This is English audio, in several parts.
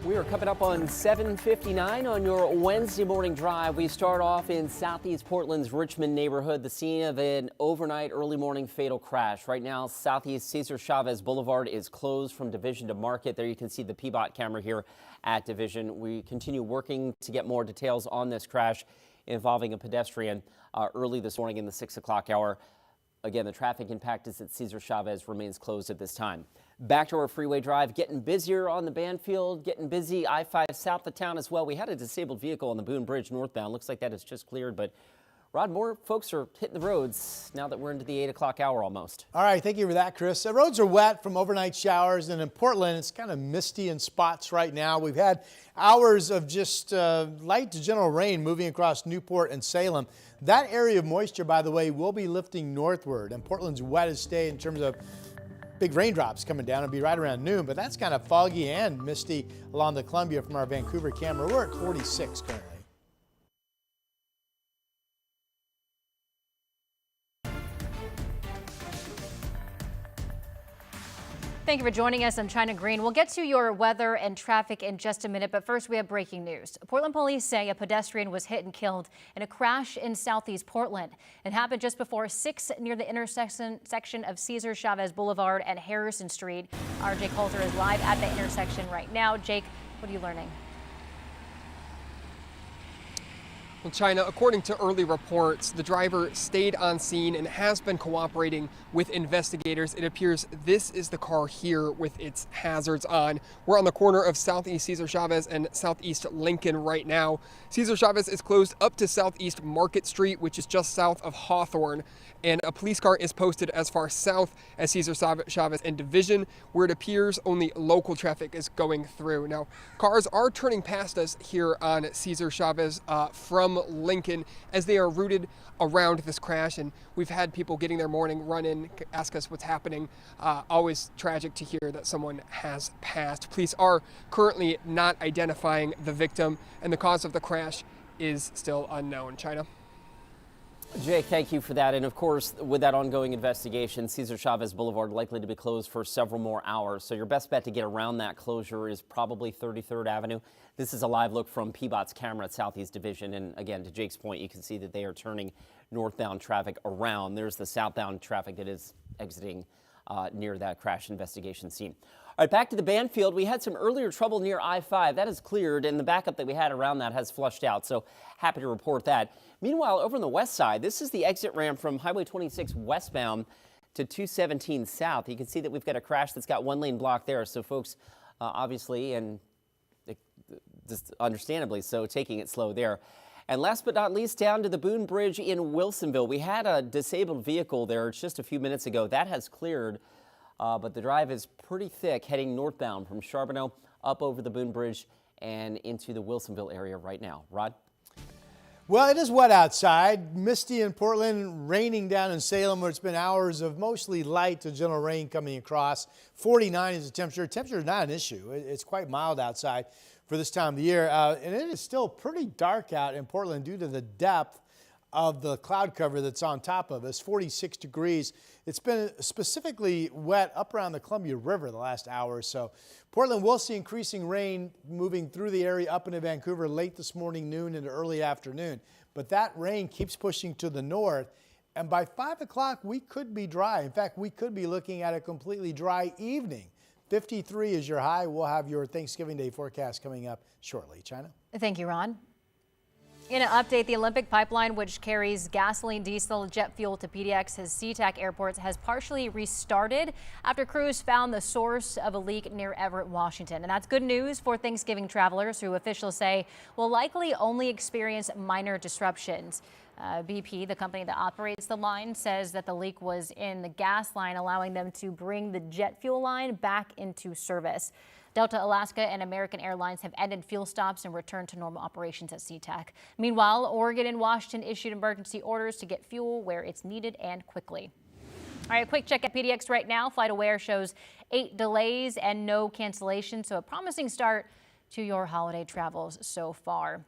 We are coming up on 7:59 on your Wednesday morning drive. We start off in southeast Portland's Richmond neighborhood, the scene of an overnight early morning fatal crash. Right now, southeast Cesar Chavez Boulevard is closed from Division to Market. There you can see the Peabot camera here at Division. We continue working to get more details on this crash involving a pedestrian early this morning in the 6 o'clock hour. Again, the traffic impact is that Cesar Chavez remains closed at this time. Back to our freeway drive, getting busier on the Banfield, getting busy I-5 south of town as well. We had a disabled vehicle on the Boone Bridge northbound. Looks like that is just cleared, but Rod, more folks are hitting the roads now that we're into the 8 o'clock hour almost. All right, thank you for that, Chris. The roads are wet from overnight showers, and in Portland, it's kind of misty in spots right now. We've had hours of just light to general rain moving across Newport and Salem. That area of moisture, by the way, will be lifting northward, and Portland's wet as stay in terms of big raindrops coming down. It'll be right around noon, but that's kind of foggy and misty along the Columbia from our Vancouver camera. We're at 46 currently. Thank you for joining us. I'm China Green. We'll get to your weather and traffic in just a minute, but first we have breaking news. Portland police say a pedestrian was hit and killed in a crash in southeast Portland. It happened just before 6 near the intersection of Cesar Chavez Boulevard and Harrison Street. Our Jake Halter is live at the intersection right now. Jake, what are you learning? Well, China, according to early reports, the driver stayed on scene and has been cooperating with investigators. It appears this is the car here with its hazards on. We're on the corner of southeast Cesar Chavez and southeast Lincoln right now. Cesar Chavez is closed up to southeast Market Street, which is just south of Hawthorne. And a police car is posted as far south as Cesar Chavez and Division, where it appears only local traffic is going through. Now, cars are turning past us here on Cesar Chavez from Lincoln as they are routed around this crash, and we've had people getting their morning run in, ask us what's happening. Always tragic to hear that someone has passed. Police are currently not identifying the victim, and the cause of the crash is still unknown. China. Jake, thank you for that. And of course, with that ongoing investigation, Cesar Chavez Boulevard likely to be closed for several more hours. So your best bet to get around that closure is probably 33rd Avenue. This is a live look from Peabot's camera at Southeast Division. And again, to Jake's point, you can see that they are turning northbound traffic around. There's the southbound traffic that is exiting near that crash investigation scene. All right, back to the Banfield. We had some earlier trouble near I-5. That is cleared, and the backup that we had around that has flushed out, so happy to report that. Meanwhile, over on the west side, this is the exit ramp from Highway 26 westbound to 217 south. You can see that we've got a crash that's got one lane blocked there, so folks obviously, and just understandably so, taking it slow there. And last but not least, down to the Boone Bridge in Wilsonville. We had a disabled vehicle there just a few minutes ago. That has cleared. But the drive is pretty thick heading northbound from Charbonneau up over the Boone Bridge and into the Wilsonville area right now. Rod? Well, it is wet outside. Misty in Portland, raining down in Salem, where it's been hours of mostly light to gentle rain coming across. 49 is the temperature. Temperature is not an issue. It's quite mild outside for this time of the year. And it is still pretty dark out in Portland due to the depth of the cloud cover that's on top of us. 46 degrees. It's been specifically wet up around the Columbia River the last hour or so. Portland will see increasing rain moving through the area up into Vancouver late this morning, noon into early afternoon. But that rain keeps pushing to the north, and by 5 o'clock we could be dry. In fact, we could be looking at a completely dry evening. 53 is your high. We'll have your Thanksgiving Day forecast coming up shortly. China? Thank you, Ron. In an update, the Olympic pipeline, which carries gasoline, diesel, jet fuel to PDX's SeaTac airports, has partially restarted after crews found the source of a leak near Everett, Washington. And that's good news for Thanksgiving travelers, who officials say will likely only experience minor disruptions. BP, the company that operates the line, says that the leak was in the gas line, allowing them to bring the jet fuel line back into service. Delta, Alaska, and American Airlines have ended fuel stops and returned to normal operations at SeaTac. Meanwhile, Oregon and Washington issued emergency orders to get fuel where it's needed and quickly. All right, a quick check at PDX right now. FlightAware shows 8 delays and no cancellations, so a promising start to your holiday travels so far.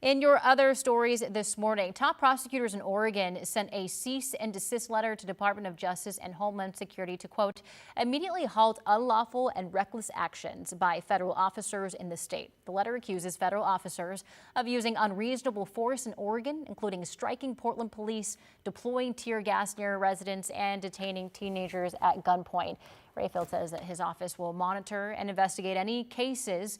In your other stories this morning, top prosecutors in Oregon sent a cease and desist letter to Department of Justice and Homeland Security to, quote, immediately halt unlawful and reckless actions by federal officers in the state. The letter accuses federal officers of using unreasonable force in Oregon, including striking Portland police, deploying tear gas near residents, and detaining teenagers at gunpoint. Rayfield says that his office will monitor and investigate any cases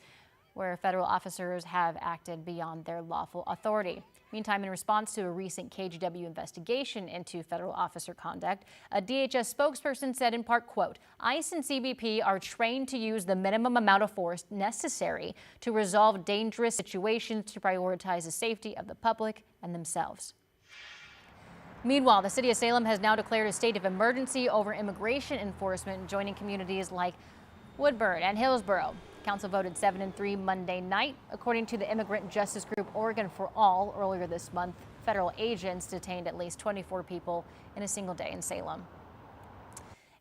where federal officers have acted beyond their lawful authority. Meantime, in response to a recent KGW investigation into federal officer conduct, a DHS spokesperson said in part, quote, ICE and CBP are trained to use the minimum amount of force necessary to resolve dangerous situations to prioritize the safety of the public and themselves. Meanwhile, the city of Salem has now declared a state of emergency over immigration enforcement, joining communities like Woodburn and Hillsborough. Council voted 7-3 Monday night. According to the immigrant justice group Oregon for All, earlier this month, federal agents detained at least 24 people in a single day in Salem.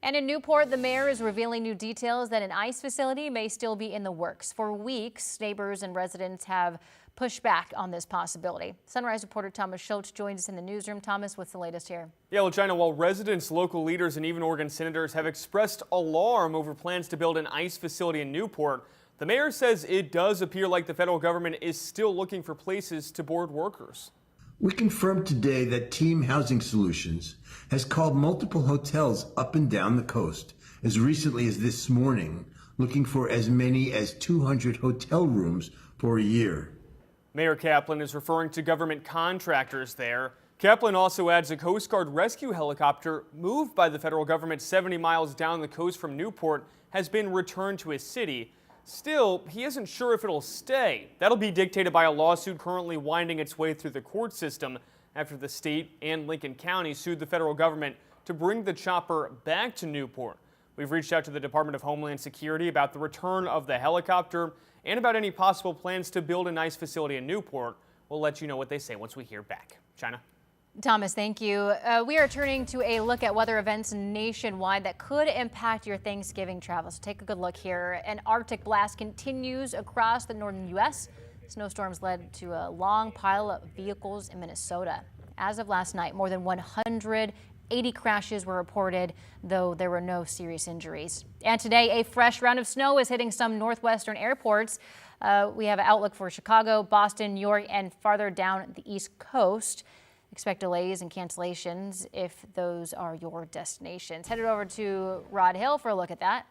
And in Newport, the mayor is revealing new details that an ICE facility may still be in the works. For weeks, neighbors and residents have pushed back on this possibility. Sunrise reporter Thomas Schultz joins us in the newsroom. Thomas, what's the latest here? Yeah, well, China, while residents, local leaders, and even Oregon senators have expressed alarm over plans to build an ICE facility in Newport, the mayor says it does appear like the federal government is still looking for places to board workers. We confirmed today that Team Housing Solutions has called multiple hotels up and down the coast as recently as this morning, looking for as many as 200 hotel rooms for a year. Mayor Kaplan is referring to government contractors there. Kaplan also adds a Coast Guard rescue helicopter moved by the federal government 70 miles down the coast from Newport has been returned to his city. Still, he isn't sure if it'll stay. That'll be dictated by a lawsuit currently winding its way through the court system after the state and Lincoln County sued the federal government to bring the chopper back to Newport. We've reached out to the Department of Homeland Security about the return of the helicopter and about any possible plans to build an ICE facility in Newport. We'll let you know what they say once we hear back. China? Thomas, thank you. We are turning to a look at weather events nationwide that could impact your Thanksgiving travel. So take a good look here. An Arctic blast continues across the northern U.S. Snowstorms led to a long pile of vehicles in Minnesota. As of last night, more than 180 crashes were reported, though there were no serious injuries. And today, a fresh round of snow is hitting some northwestern airports. We have an outlook for Chicago, Boston, New York, and farther down the East Coast. Expect delays and cancellations if those are your destinations. Headed over to Rod Hill for a look at that.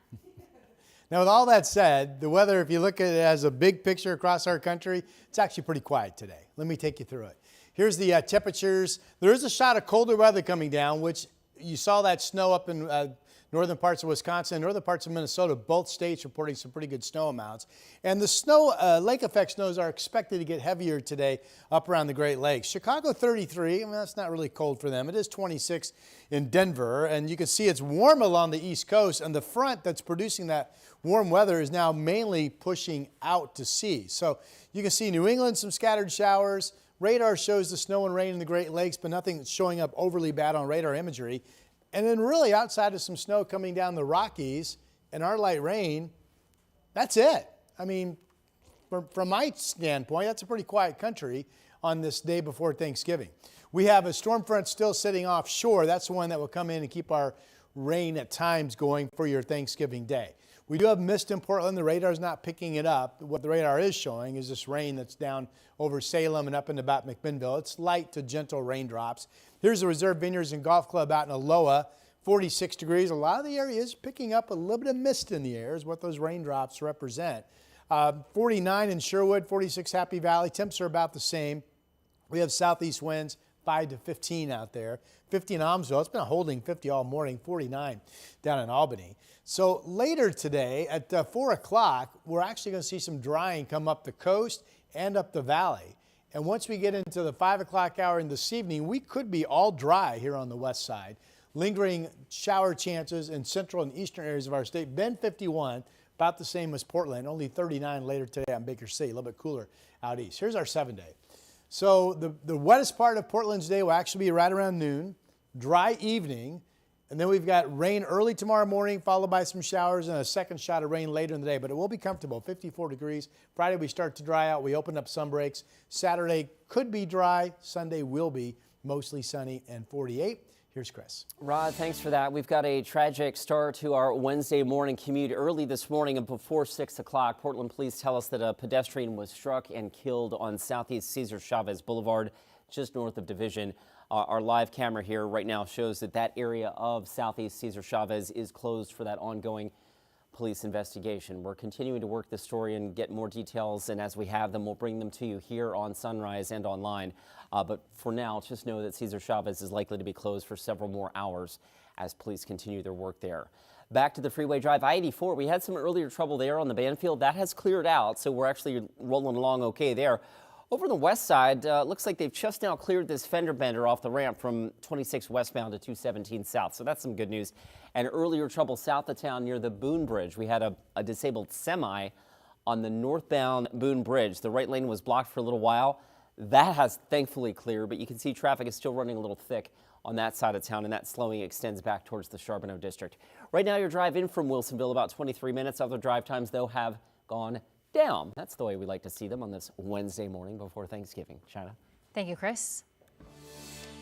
Now, with all that said, the weather, if you look at it as a big picture across our country, it's actually pretty quiet today. Let me take you through it. Here's the temperatures. There is a shot of colder weather coming down, which you saw that snow up in northern parts of Wisconsin, northern parts of Minnesota, both states reporting some pretty good snow amounts. And the snow, lake effect snows are expected to get heavier today up around the Great Lakes. Chicago 33, I mean, that's not really cold for them. It is 26 in Denver, and you can see it's warm along the East Coast, and the front that's producing that warm weather is now mainly pushing out to sea. So you can see New England, some scattered showers. Radar shows the snow and rain in the Great Lakes, but nothing that's showing up overly bad on radar imagery. And then really outside of some snow coming down the Rockies and our light rain, that's it. I mean, from my standpoint, that's a pretty quiet country on this day before Thanksgiving. We have a storm front still sitting offshore. That's the one that will come in and keep our rain at times going for your Thanksgiving day. We do have mist in Portland. The radar is not picking it up. What the radar is showing is this rain that's down over Salem and up into about McMinnville. It's light to gentle raindrops. Here's the Reserve Vineyards and Golf Club out in Aloha, 46 degrees. A lot of the area is picking up a little bit of mist in the air is what those raindrops represent. 49 in Sherwood, 46 Happy Valley. Temps are about the same. We have southeast winds, 5 to 15 out there. 50 in Almsville. It's been holding 50 all morning, 49 down in Albany. So later today at 4 o'clock, we're actually going to see some drying come up the coast and up the valley. And once we get into the 5 o'clock hour in this evening, we could be all dry here on the west side. Lingering shower chances in central and eastern areas of our state. Bend 51, about the same as Portland, only 39 later today on Baker City, a little bit cooler out east. Here's our 7-day. So the wettest part of Portland's day will actually be right around noon, dry evening, And then we've got rain early tomorrow morning, followed by some showers and a second shot of rain later in the day. But it will be comfortable, 54 degrees. Friday we start to dry out. We open up sun breaks. Saturday could be dry. Sunday will be mostly sunny and 48. Here's Chris. Rod, thanks for that. We've got a tragic start to our Wednesday morning commute. Early this morning and before 6 o'clock, Portland police tell us that a pedestrian was struck and killed on Southeast Cesar Chavez Boulevard, just north of Division. Our live camera here right now shows that that area of Southeast Cesar Chavez is closed for that ongoing police investigation. We're continuing to work this story and get more details, and as we have them, we'll bring them to you here on Sunrise and online. But for now, just know that Cesar Chavez is likely to be closed for several more hours as police continue their work there. Back to the freeway drive, I-84. We had some earlier trouble there on the Banfield. That has cleared out, so we're actually rolling along okay there. Over on the west side, looks like they've just now cleared this fender bender off the ramp from 26 westbound to 217 south. So that's some good news. And earlier trouble south of town near the Boone Bridge. We had a disabled semi on the northbound Boone Bridge. The right lane was blocked for a little while. That has thankfully cleared, but you can see traffic is still running a little thick on that side of town, and that slowing extends back towards the Charbonneau district. Right now, your drive in from Wilsonville, about 23 minutes. Other drive times, though, have gone down. That's the way we like to see them on this Wednesday morning before Thanksgiving. China. Thank you, Chris.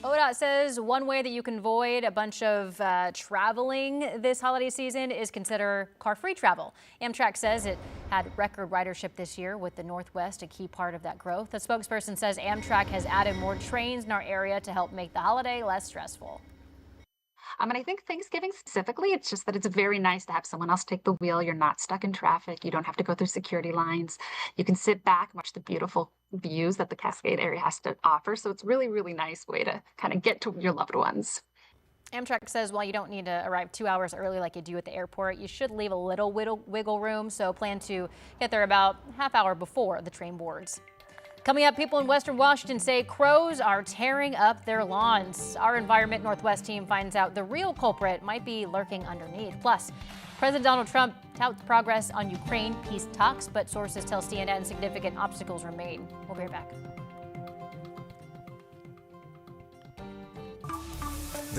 ODOT says one way that you can avoid a bunch of traveling this holiday season is consider car-free travel. Amtrak says it had record ridership this year, with the Northwest a key part of that growth. The spokesperson says Amtrak has added more trains in our area to help make the holiday less stressful. And I think Thanksgiving specifically, it's just that it's very nice to have someone else take the wheel. You're not stuck in traffic. You don't have to go through security lines. You can sit back and watch the beautiful views that the Cascade area has to offer. So it's really, really nice way to kind of get to your loved ones. Amtrak says while you don't need to arrive 2 hours early like you do at the airport, you should leave a little wiggle room. So plan to get there about half hour before the train boards. Coming up, people in Western Washington say crows are tearing up their lawns. Our Environment Northwest team finds out the real culprit might be lurking underneath. Plus, President Donald Trump touts progress on Ukraine peace talks, but sources tell CNN significant obstacles remain. We'll be right back.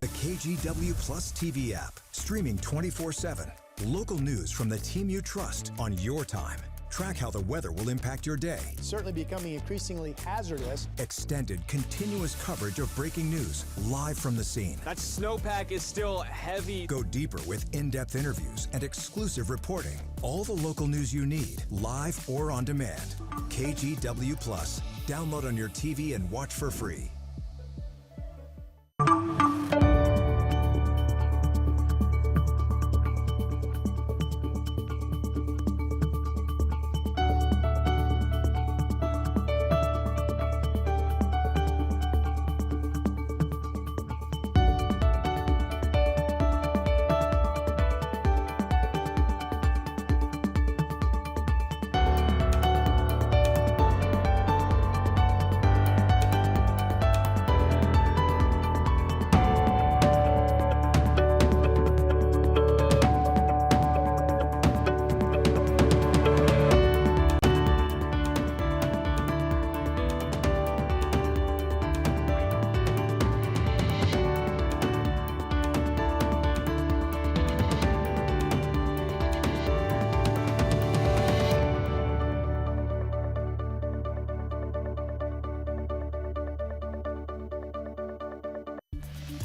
The KGW Plus TV app, streaming 24/7. Local news from the team you trust on your time. Track how the weather will impact your day. Certainly becoming increasingly hazardous. Extended, continuous coverage of breaking news live from the scene. That snowpack is still heavy. Go deeper with in-depth interviews and exclusive reporting. All the local news you need, live or on demand. KGW Plus. Download on your TV and watch for free.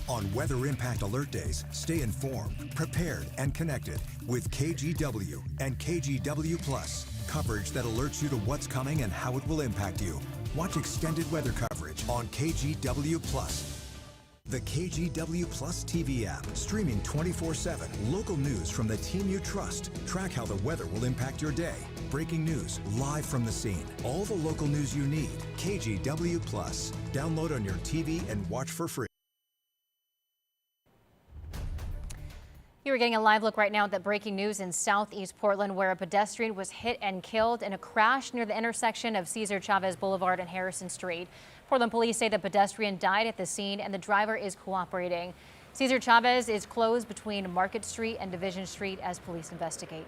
On Weather Impact Alert Days, stay informed, prepared, and connected with KGW and KGW Plus. Coverage that alerts you to what's coming and how it will impact you. Watch extended weather coverage on KGW Plus. The KGW Plus TV app, streaming 24/7. Local news from the team you trust. Track how the weather will impact your day. Breaking news live from the scene. All the local news you need. KGW Plus. Download on your TV and watch for free. You are getting a live look right now at that breaking news in southeast Portland, where a pedestrian was hit and killed in a crash near the intersection of Cesar Chavez Boulevard and Harrison Street. Portland police say the pedestrian died at the scene and the driver is cooperating. Cesar Chavez is closed between Market Street and Division Street as police investigate.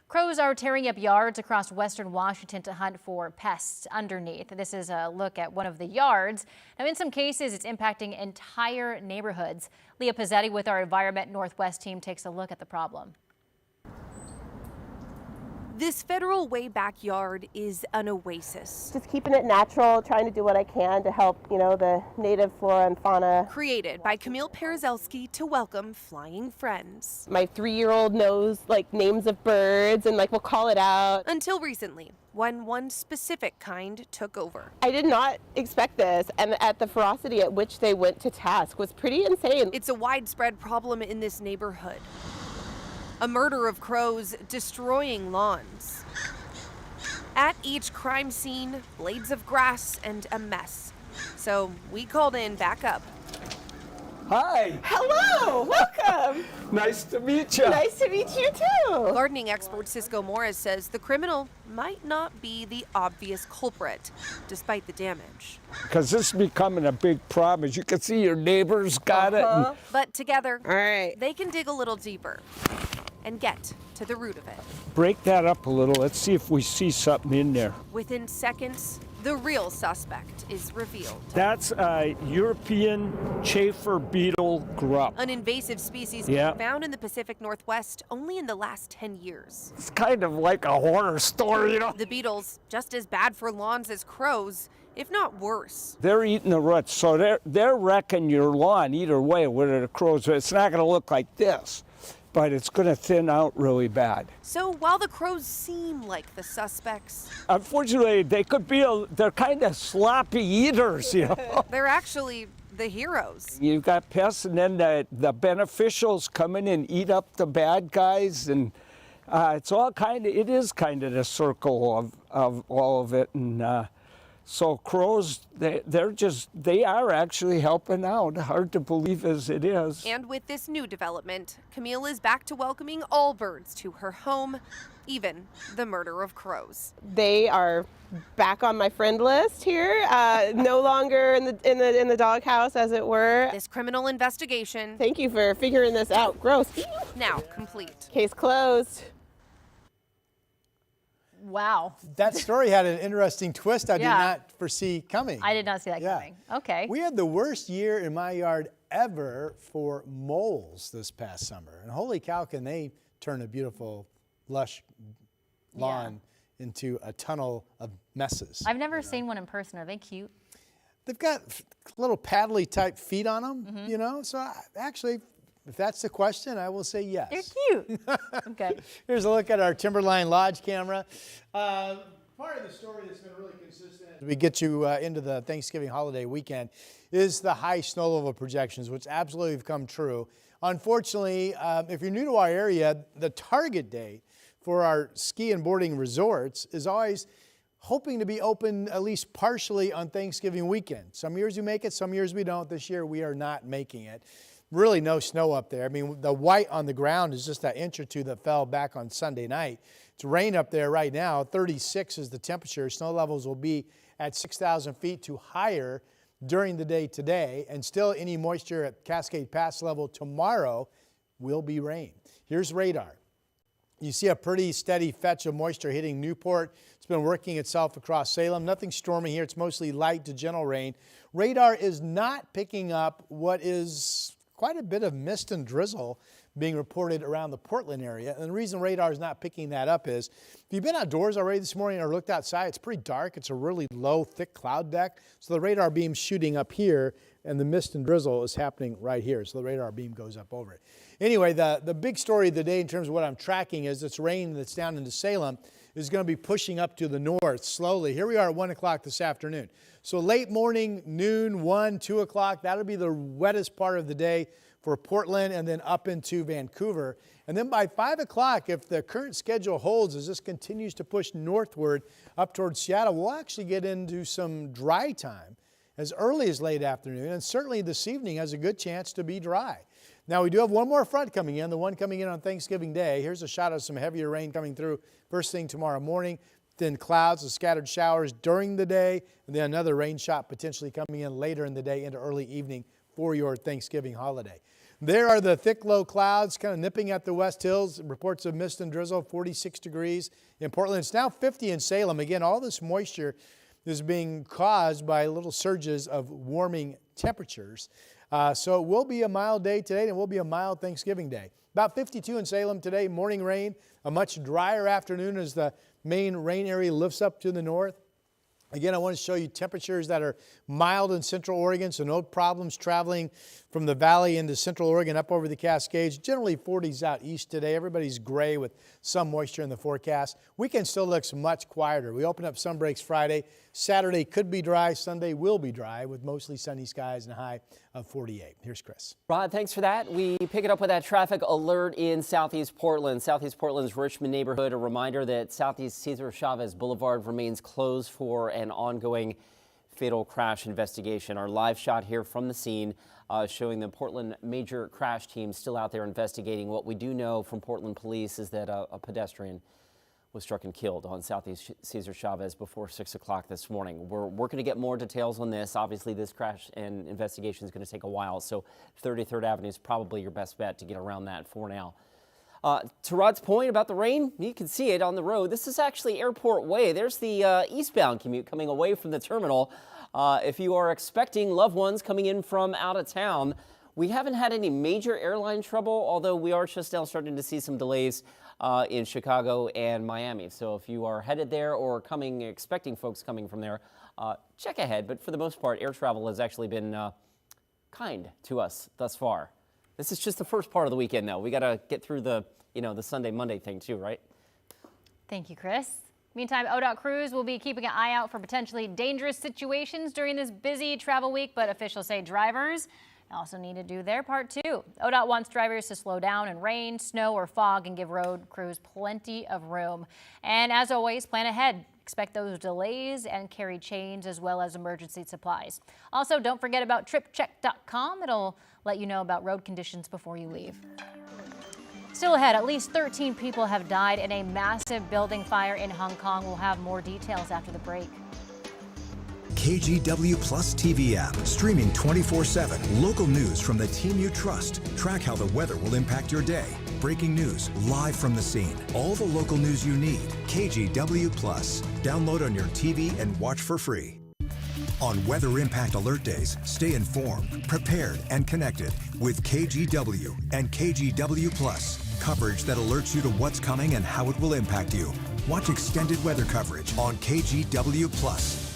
Crows are tearing up yards across western Washington to hunt for pests underneath. This is a look at one of the yards. Now, in some cases, it's impacting entire neighborhoods. Leah Pizzetti with our Environment Northwest team takes a look at the problem. This Federal Way backyard is an oasis. Just keeping it natural, trying to do what I can to help, the native flora and fauna. Created by Camille Perezelski to welcome flying friends. My 3-year-old knows names of birds and will call it out. Until recently, when one specific kind took over. I did not expect this, and the ferocity at which they went to task was pretty insane. It's a widespread problem in this neighborhood. A murder of crows destroying lawns. At each crime scene, blades of grass and a mess. So we called in backup. Hi. Hello, welcome. Nice to meet you. Nice to meet you too. Gardening expert Cisco Morris says the criminal might not be the obvious culprit, despite the damage. Because this is becoming a big problem. As you can see, your neighbors got it. And But together, All right. they can dig a little deeper and get to the root of it. break that up a little. Let's see if we see something in there. Within seconds, the real suspect is revealed. That's a European chafer beetle grub. An invasive species found in the Pacific Northwest only in the last 10 years. It's kind of like a horror story, The beetles, just as bad for lawns as crows, if not worse. They're eating the roots, so they're wrecking your lawn either way, whether the crows. It's not going to look like this, but it's going to thin out really bad. So while the crows seem like the suspects, Unfortunately, they could be, they're kind of sloppy eaters, they're actually the heroes. You've got pests, and then the beneficials come in and eat up the bad guys, and it's all it is kind of the circle of all of it. And so crows, they are actually helping out. Hard to believe as it is. And with this new development, Camille is back to welcoming all birds to her home, even the murder of crows. They are back on my friend list here, no longer in the doghouse, as it were. This criminal investigation, Thank you for figuring this out. Gross. now complete. Case closed. Wow. That story had an interesting twist I did Yeah. not foresee coming. I did not see that Yeah. coming. Okay. We had the worst year in my yard ever for moles this past summer. And holy cow, can they turn a beautiful, lush lawn into a tunnel of messes. I've never seen one in person. Are they cute? They've got little paddly type feet on them, so actually, if that's the question, I will say yes. They're cute. Okay. Here's a look at our Timberline Lodge camera. Part of the story that's been really consistent as we get you into the Thanksgiving holiday weekend is the high snow level projections, which absolutely have come true. Unfortunately, if you're new to our area, the target date for our ski and boarding resorts is always hoping to be open at least partially on Thanksgiving weekend. Some years we make it, some years we don't. This year we are not making it. Really no snow up there. I mean, the white on the ground is just that inch or two that fell back on Sunday night. It's rain up there right now. 36 is the temperature. Snow levels will be at 6,000 feet to higher during the day today, and still any moisture at Cascade Pass level tomorrow will be rain. Here's radar. You see a pretty steady fetch of moisture hitting Newport. It's been working itself across Salem. Nothing stormy here. It's mostly light to gentle rain. Radar is not picking up what is quite a bit of mist and drizzle being reported around the Portland area. And the reason radar is not picking that up is, if you've been outdoors already this morning or looked outside, it's pretty dark. It's a really low, thick cloud deck. So the radar beam's shooting up here, and the mist and drizzle is happening right here. So the radar beam goes up over it. Anyway, the big story of the day in terms of what I'm tracking is this rain that's down into Salem is going to be pushing up to the north slowly. Here we are at 1 o'clock this afternoon. So late morning, noon, 1, 2 o'clock, that'll be the wettest part of the day for Portland and then up into Vancouver. And then by 5 o'clock, if the current schedule holds, as this continues to push northward up towards Seattle, we'll actually get into some dry time as early as late afternoon. And certainly this evening has a good chance to be dry. Now, we do have one more front coming in, the one coming in on Thanksgiving Day. Here's a shot of some heavier rain coming through first thing tomorrow morning. Thin clouds and scattered showers during the day, and then another rain shot potentially coming in later in the day into early evening for your Thanksgiving holiday. There are the thick low clouds kind of nipping at the west hills. Reports of mist and drizzle, 46 degrees in Portland. It's now 50 in Salem. Again, all this moisture is being caused by little surges of warming temperatures. So it will be a mild day today, and it will be a mild Thanksgiving Day. About 52 in Salem today, morning rain, a much drier afternoon as the main rain area lifts up to the north. Again, I want to show you temperatures that are mild in Central Oregon, so no problems traveling from the valley into Central Oregon up over the Cascades. Generally 40s out east today. Everybody's gray with some moisture in the forecast. Weekend still looks much quieter. We open up sun breaks Friday. Saturday could be dry. Sunday will be dry with mostly sunny skies and a high of 48. Here's Chris. Rod, thanks for that. We pick it up with that traffic alert in Southeast Portland. Southeast Portland's Richmond neighborhood. A reminder that Southeast Cesar Chavez Boulevard remains closed for an ongoing fatal crash investigation. Our live shot here from the scene showing the Portland major crash team still out there investigating. What we do know from Portland police is that a pedestrian was struck and killed on Southeast Cesar Chavez before 6 o'clock this morning. We're working to get more details on this. Obviously, this crash and investigation is going to take a while, so 33rd Avenue is probably your best bet to get around that for now. To Rod's point about the rain, you can see it on the road. This is actually Airport Way. There's the eastbound commute coming away from the terminal. If you are expecting loved ones coming in from out of town, we haven't had any major airline trouble, although we are just now starting to see some delays in Chicago and Miami. So if you are headed there or expecting folks coming from there, check ahead. But for the most part, air travel has actually been kind to us thus far. This is just the first part of the weekend, though. We got to get through the Sunday, Monday thing, too, right? Thank you, Chris. Meantime, ODOT crews will be keeping an eye out for potentially dangerous situations during this busy travel week, but officials say drivers also need to do their part, too. ODOT wants drivers to slow down in rain, snow, or fog and give road crews plenty of room. And as always, plan ahead. Expect those delays and carry chains as well as emergency supplies. Also, don't forget about tripcheck.com. It'll let you know about road conditions before you leave. Still ahead, at least 13 people have died in a massive building fire in Hong Kong. We'll have more details after the break. KGW Plus TV app, streaming 24/7. Local news from the team you trust. Track how the weather will impact your day. Breaking news, live from the scene. All the local news you need. KGW Plus. Download on your TV and watch for free. On Weather Impact Alert Days, stay informed, prepared, and connected with KGW and KGW Plus. Coverage that alerts you to what's coming and how it will impact you. Watch extended weather coverage on KGW Plus.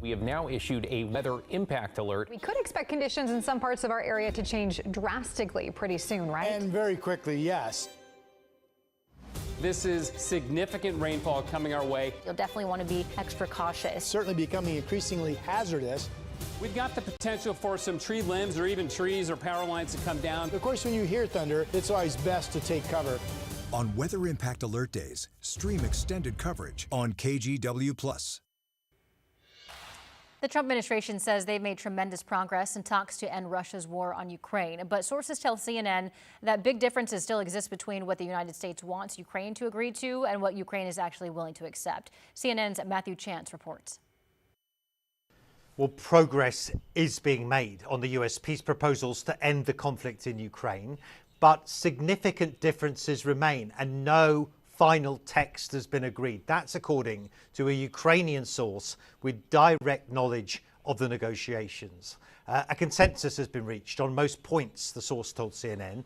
We have now issued a weather impact alert. We could expect conditions in some parts of our area to change drastically pretty soon, right? And very quickly, yes. This is significant rainfall coming our way. You'll definitely want to be extra cautious. Certainly becoming increasingly hazardous. We've got the potential for some tree limbs or even trees or power lines to come down. Of course, when you hear thunder, it's always best to take cover. On Weather Impact Alert Days, stream extended coverage on KGW Plus. The Trump administration says they've made tremendous progress in talks to end Russia's war on Ukraine. But sources tell CNN that big differences still exist between what the United States wants Ukraine to agree to and what Ukraine is actually willing to accept. CNN's Matthew Chance reports. Well, progress is being made on the US peace proposals to end the conflict in Ukraine, but significant differences remain and no final text has been agreed. That's according to a Ukrainian source with direct knowledge of the negotiations. A consensus has been reached on most points, the source told CNN,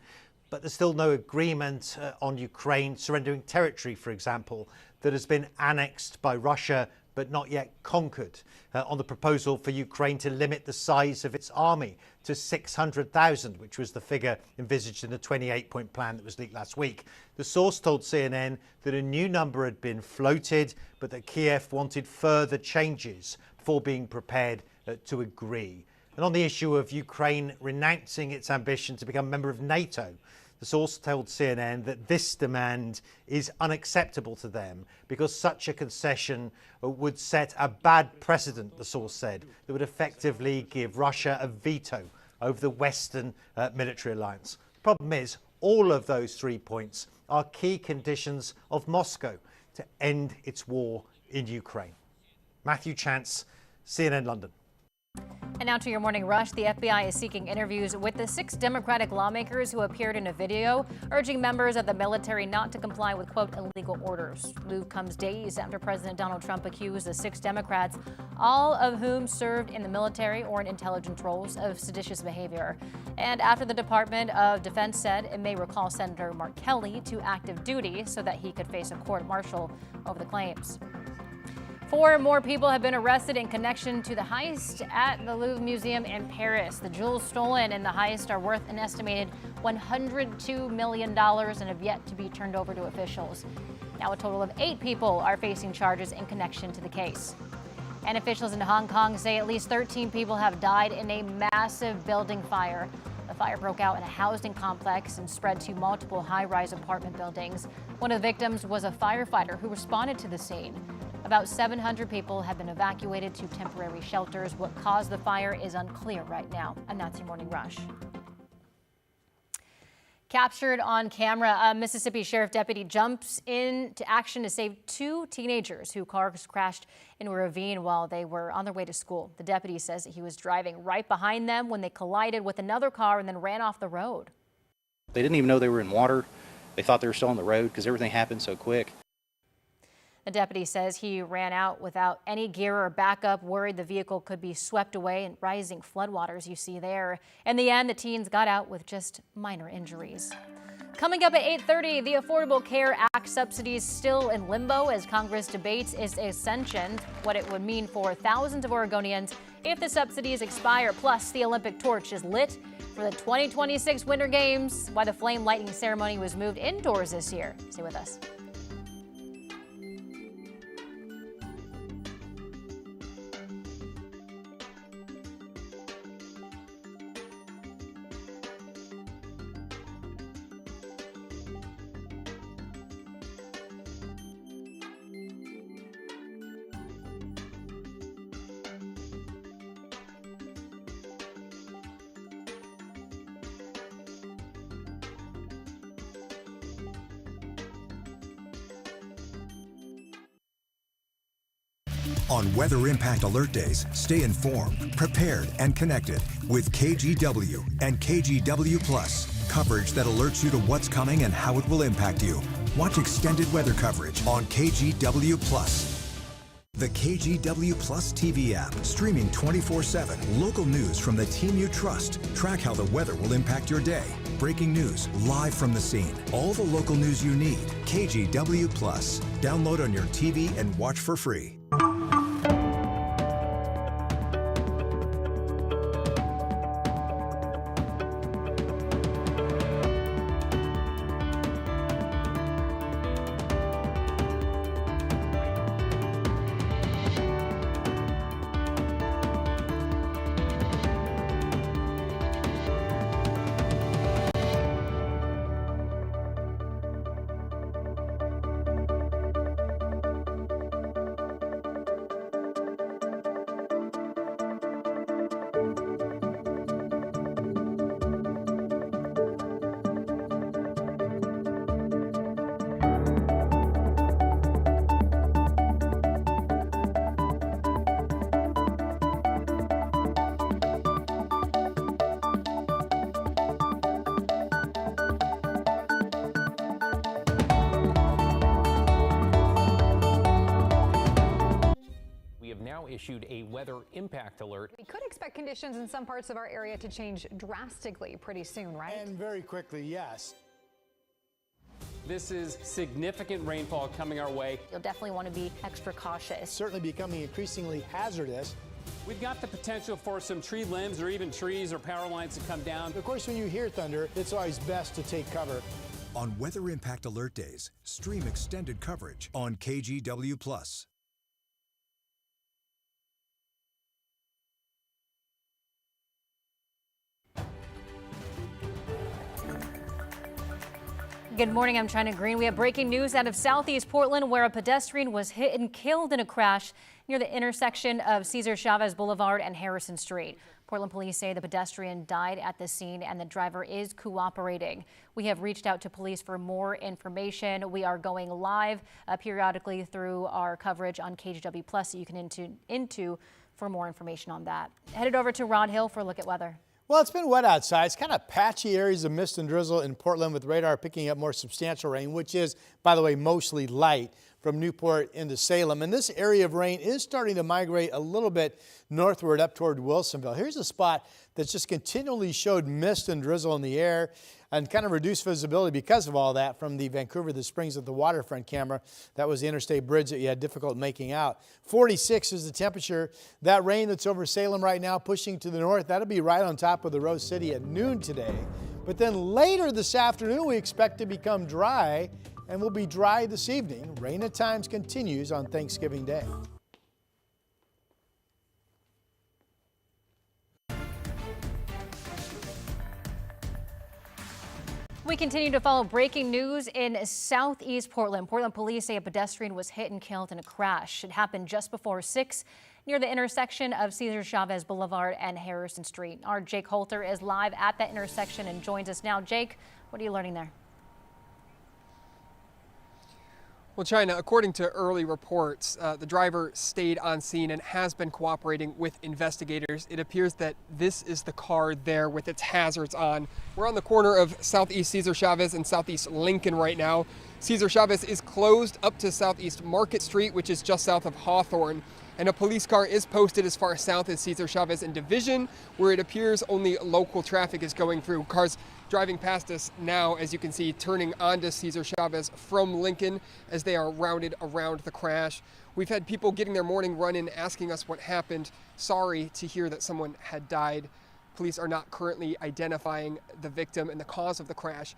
but there's still no agreement on Ukraine surrendering territory, for example, that has been annexed by Russia but not yet conquered, on the proposal for Ukraine to limit the size of its army to 600,000, which was the figure envisaged in the 28-point plan that was leaked last week. The source told CNN that a new number had been floated, but that Kiev wanted further changes before being prepared to agree. And on the issue of Ukraine renouncing its ambition to become a member of NATO, the source told CNN that this demand is unacceptable to them because such a concession would set a bad precedent, the source said, that would effectively give Russia a veto over the Western military alliance. The problem is, all of those 3 points are key conditions of Moscow to end its war in Ukraine. Matthew Chance, CNN London. And now to your morning rush. The FBI is seeking interviews with the 6 Democratic lawmakers who appeared in a video urging members of the military not to comply with, quote, illegal orders. The move comes days after President Donald Trump accused the 6 Democrats, all of whom served in the military or in intelligence roles, of seditious behavior. And after the Department of Defense said it may recall Senator Mark Kelly to active duty so that he could face a court-martial over the claims. 4 more people have been arrested in connection to the heist at the Louvre Museum in Paris. The jewels stolen in the heist are worth an estimated $102 million and have yet to be turned over to officials. Now a total of 8 people are facing charges in connection to the case. And officials in Hong Kong say at least 13 people have died in a massive building fire. The fire broke out in a housing complex and spread to multiple high-rise apartment buildings. One of the victims was a firefighter who responded to the scene. About 700 people have been evacuated to temporary shelters. What caused the fire is unclear right now. And that's your morning rush. Captured on camera, a Mississippi Sheriff deputy jumps into action to save 2 teenagers whose cars crashed into a ravine while they were on their way to school. The deputy says that he was driving right behind them when they collided with another car and then ran off the road. They didn't even know they were in water. They thought they were still on the road because everything happened so quick. The deputy says he ran out without any gear or backup, worried the vehicle could be swept away in rising floodwaters you see there. In the end, the teens got out with just minor injuries. Coming up at 8:30, the Affordable Care Act subsidies still in limbo as Congress debates its ascension, what it would mean for thousands of Oregonians if the subsidies expire. Plus, the Olympic torch is lit for the 2026 Winter Games, why the flame lighting ceremony was moved indoors this year. Stay with us. On Weather Impact Alert Days, stay informed, prepared, and connected with KGW and KGW Plus. Coverage that alerts you to what's coming and how it will impact you. Watch extended weather coverage on KGW Plus. The KGW Plus TV app, streaming 24/7. Local news from the team you trust. Track how the weather will impact your day. Breaking news, live from the scene. All the local news you need. KGW Plus. Download on your TV and watch for free. issued a weather impact alert. We could expect conditions in some parts of our area to change drastically pretty soon, right? And very quickly, yes. This is significant rainfall coming our way. You'll definitely want to be extra cautious. Certainly becoming increasingly hazardous. We've got the potential for some tree limbs or even trees or power lines to come down. Of course, when you hear thunder, it's always best to take cover. On Weather Impact Alert Days, stream extended coverage on KGW+. Good morning, I'm China Green. We have breaking news out of Southeast Portland where a pedestrian was hit and killed in a crash near the intersection of Cesar Chavez Boulevard and Harrison Street. Portland police say the pedestrian died at the scene and the driver is cooperating. We have reached out to police for more information. We are going live periodically through our coverage on KGW Plus, so you can into for more information on that. Headed over to Rod Hill for a look at weather. Well, it's been wet outside. It's kind of patchy areas of mist and drizzle in Portland with radar picking up more substantial rain, which is, by the way, mostly light from Newport into Salem. And this area of rain is starting to migrate a little bit northward up toward Wilsonville. Here's a spot that's just continually showed mist and drizzle in the air and kind of reduced visibility because of all that from the Vancouver the Springs at the waterfront camera. That was the interstate bridge that you had difficult making out. 46 is the temperature. That rain that's over Salem right now pushing to the north, that'll be right on top of the Rose City at noon today. But then later this afternoon, we expect to become dry and will be dry this evening. Rain at times continues on Thanksgiving Day. We continue to follow breaking news in Southeast Portland. Portland police say a pedestrian was hit and killed in a crash. It happened just before 6 near the intersection of Cesar Chavez Boulevard and Harrison Street. Our Jake Holter is live at that intersection and joins us now. Jake, what are you learning there? Well, China, according to early reports, the driver stayed on scene and has been cooperating with investigators. It appears that this is the car there with its hazards on. We're on the corner of Southeast Cesar Chavez and Southeast Lincoln right now. Cesar Chavez is closed up to Southeast Market Street, which is just south of Hawthorne. And a police car is posted as far south as Cesar Chavez and Division, where it appears only local traffic is going through. Cars driving past us now, as you can see, turning onto Cesar Chavez from Lincoln as they are routed around the crash. We've had people getting their morning run in asking us what happened. Sorry to hear that someone had died. Police are not currently identifying the victim, and the cause of the crash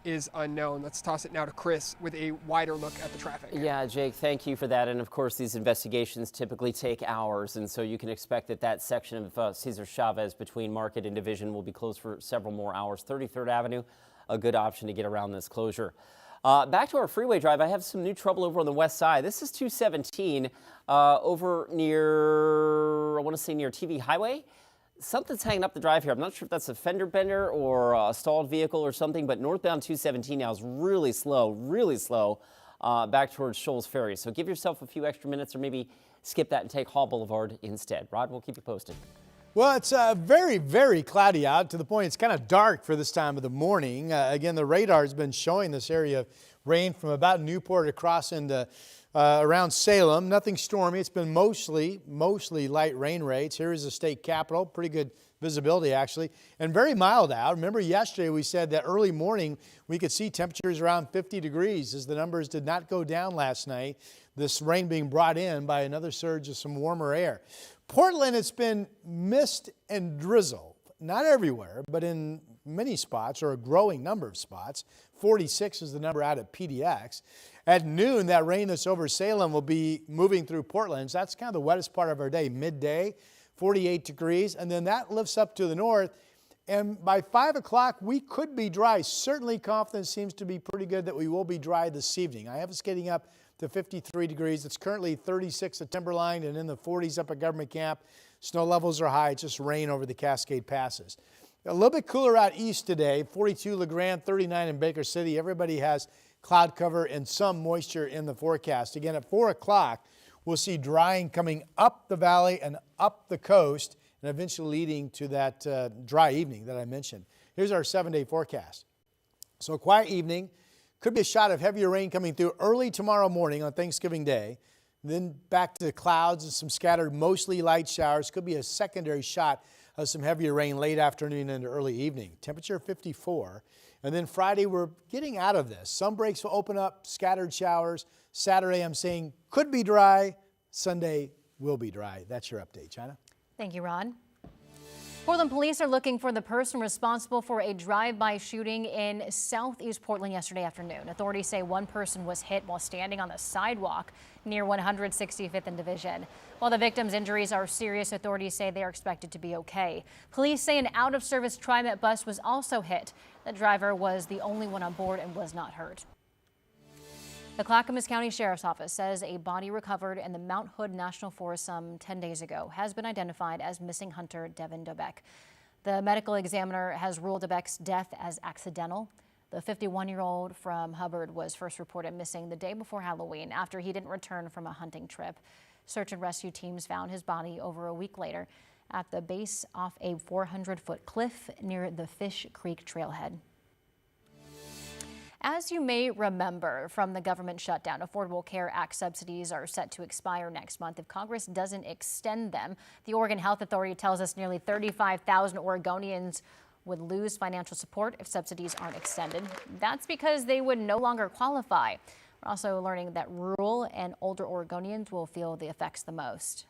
is unknown. Let's toss it now to Chris with a wider look at the traffic. Yeah, Jake, thank you for that. And of course, these investigations typically take hours, and so you can expect that that section of Cesar Chavez between Market and Division will be closed for several more hours. 33rd Avenue, a good option to get around this closure. Back to our freeway drive, I have some new trouble over on the west side. This is 217 over near, I want to say near TV Highway. Something's hanging up the drive here. I'm not sure if that's a fender bender or a stalled vehicle or something, but northbound 217 now is really slow, back towards Shoals Ferry. So give yourself a few extra minutes or maybe skip that and take Hall Boulevard instead. Rod, we'll keep you posted. Well, it's very, very cloudy out to the point it's kind of dark for this time of the morning. Again, the radar has been showing this area of rain from about Newport across into around Salem. Nothing stormy. It's been mostly light rain rates. Here is the state capitol. Pretty good visibility, actually, and very mild out. Remember yesterday we said that early morning we could see temperatures around 50 degrees as the numbers did not go down last night. This rain being brought in by another surge of some warmer air. Portland, it's been mist and drizzle. Not everywhere, but in many spots, or a growing number of spots. 46 is the number out at PDX. At noon, that rain that's over Salem will be moving through Portland. So that's kind of the wettest part of our day, midday, 48 degrees. And then that lifts up to the north. And by 5 o'clock, we could be dry. Certainly confidence seems to be pretty good that we will be dry this evening. I have us getting up to 53 degrees. It's currently 36 at Timberline and in the 40s up at Government Camp. Snow levels are high. It's just rain over the Cascade Passes. A little bit cooler out east today, 42 LeGrand, 39 in Baker City. Everybody has cloud cover and some moisture in the forecast. Again, at 4 o'clock, we'll see drying coming up the valley and up the coast and eventually leading to that dry evening that I mentioned. Here's our 7-day forecast. So a quiet evening. Could be a shot of heavier rain coming through early tomorrow morning on Thanksgiving Day. Then back to the clouds and some scattered, mostly light showers. Could be a secondary shot of some heavier rain late afternoon into early evening. Temperature 54. And then Friday, we're getting out of this. Some breaks will open up, scattered showers. Saturday, I'm saying could be dry. Sunday will be dry. That's your update, China. Thank you, Ron. Portland police are looking for the person responsible for a drive-by shooting in southeast Portland yesterday afternoon. Authorities say one person was hit while standing on the sidewalk near 165th and Division. While the victim's injuries are serious, authorities say they are expected to be okay. Police say an out-of-service TriMet bus was also hit. The driver was the only one on board and was not hurt. The Clackamas County Sheriff's Office says a body recovered in the Mount Hood National Forest some 10 days ago has been identified as missing hunter Devin Dobeck. The medical examiner has ruled Dobeck's death as accidental. The 51-year-old from Hubbard was first reported missing the day before Halloween after he didn't return from a hunting trip. Search and rescue teams found his body over a week later at the base off a 400-foot cliff near the Fish Creek trailhead. As you may remember from the government shutdown, Affordable Care Act subsidies are set to expire next month if Congress doesn't extend them. The Oregon Health Authority tells us nearly 35,000 Oregonians would lose financial support if subsidies aren't extended. That's because they would no longer qualify. We're also learning that rural and older Oregonians will feel the effects the most.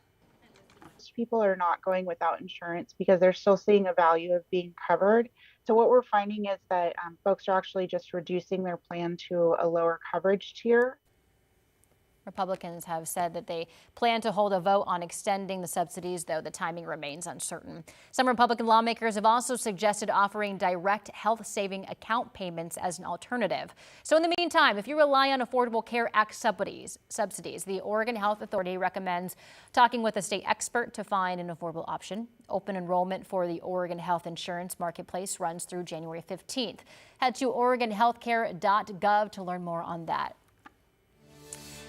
People are not going without insurance because they're still seeing a value of being covered. So what we're finding is that folks are actually just reducing their plan to a lower coverage tier. Republicans have said that they plan to hold a vote on extending the subsidies, though the timing remains uncertain. Some Republican lawmakers have also suggested offering direct health saving account payments as an alternative. So in the meantime, if you rely on Affordable Care Act subsidies, the Oregon Health Authority recommends talking with a state expert to find an affordable option. Open enrollment for the Oregon Health Insurance Marketplace runs through January 15th. Head to OregonHealthcare.gov to learn more on that.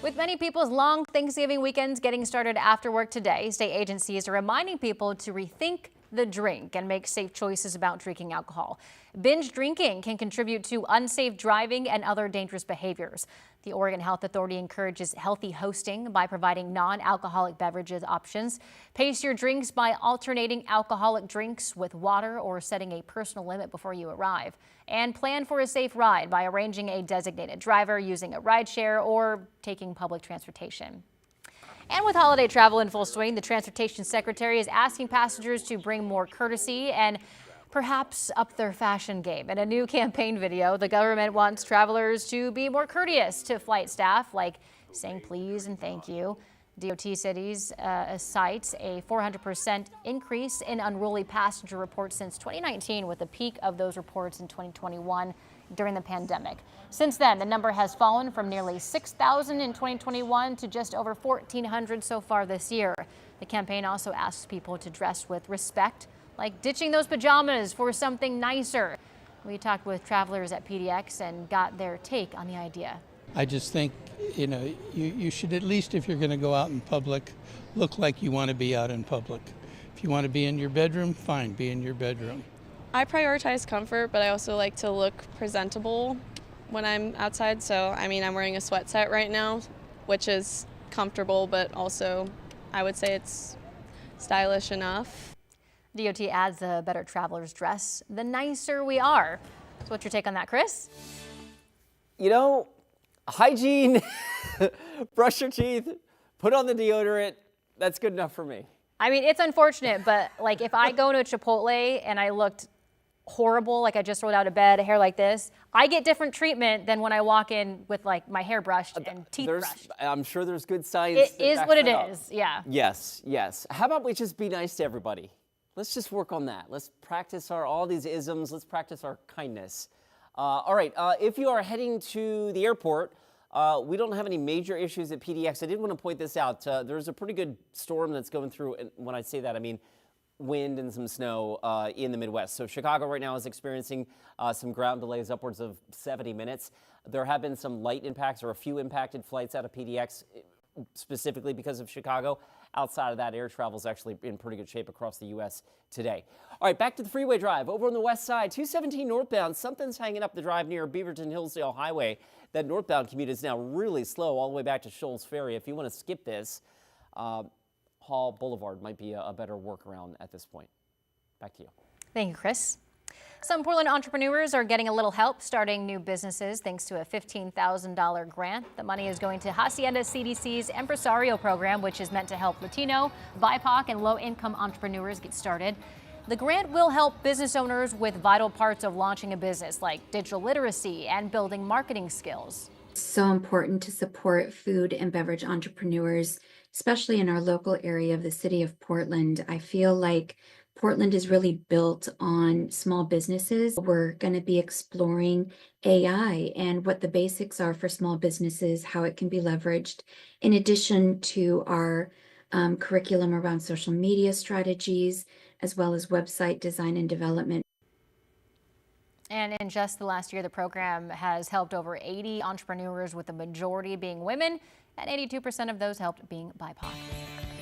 With many people's long Thanksgiving weekends getting started after work today, state agencies are reminding people to rethink the drink and make safe choices about drinking alcohol. Binge drinking can contribute to unsafe driving and other dangerous behaviors. The Oregon Health Authority encourages healthy hosting by providing non-alcoholic beverages options. Pace your drinks by alternating alcoholic drinks with water or setting a personal limit before you arrive. And plan for a safe ride by arranging a designated driver, using a rideshare, or taking public transportation. And with holiday travel in full swing, the Transportation Secretary is asking passengers to bring more courtesy and perhaps up their fashion game. In a new campaign video, the government wants travelers to be more courteous to flight staff, like saying please and thank you. DOT cities cites a 400% increase in unruly passenger reports since 2019, with a peak of those reports in 2021 during the pandemic. Since then, the number has fallen from nearly 6,000 in 2021 to just over 1,400 so far this year. The campaign also asks people to dress with respect, like ditching those pajamas for something nicer. We talked with travelers at PDX and got their take on the idea. I just think, you should, at least if you're going to go out in public, look like you want to be out in public. If you want to be in your bedroom, fine, be in your bedroom. I prioritize comfort, but I also like to look presentable when I'm outside. So, I'm wearing a sweat set right now, which is comfortable, but also I would say it's stylish enough. DOT adds the better travelers dress, the nicer we are. So what's your take on that, Chris? Hygiene, brush your teeth, put on the deodorant. That's good enough for me. It's unfortunate, but like if I go to Chipotle and I looked horrible, like I just rolled out of bed, hair like this, I get different treatment than when I walk in with like my hair brushed and teeth brushed. I'm sure there's good science. It is what it is, yeah. Yes. How about we just be nice to everybody? Let's just work on that. Let's practice all these isms. Let's practice our kindness. All right, if you are heading to the airport, we don't have any major issues at PDX. I did want to point this out. There's a pretty good storm that's going through, and when I say that, I mean wind and some snow in the Midwest. So Chicago right now is experiencing some ground delays upwards of 70 minutes. There have been some light impacts or a few impacted flights out of PDX specifically because of Chicago. outside of that, air travel is actually in pretty good shape across the U.S. today. All right, back to the freeway drive. Over on the west side, 217 northbound, something's hanging up the drive near Beaverton-Hillsdale Highway. That northbound commute is now really slow all the way back to Shoals Ferry. If you want to skip this, Hall Boulevard might be a better workaround at this point. Back to you. Thank you, Chris. Some Portland entrepreneurs are getting a little help starting new businesses thanks to a $15,000 grant. The money is going to Hacienda CDC's Empresario program, which is meant to help Latino, BIPOC, and low-income entrepreneurs get started. The grant will help business owners with vital parts of launching a business like digital literacy and building marketing skills. It's so important to support food and beverage entrepreneurs, especially in our local area of the city of Portland. I feel like Portland is really built on small businesses. We're going to be exploring AI and what the basics are for small businesses, how it can be leveraged, in addition to our curriculum around social media strategies, as well as website design and development. And in just the last year, the program has helped over 80 entrepreneurs, with the majority being women, and 82% of those helped being BIPOC.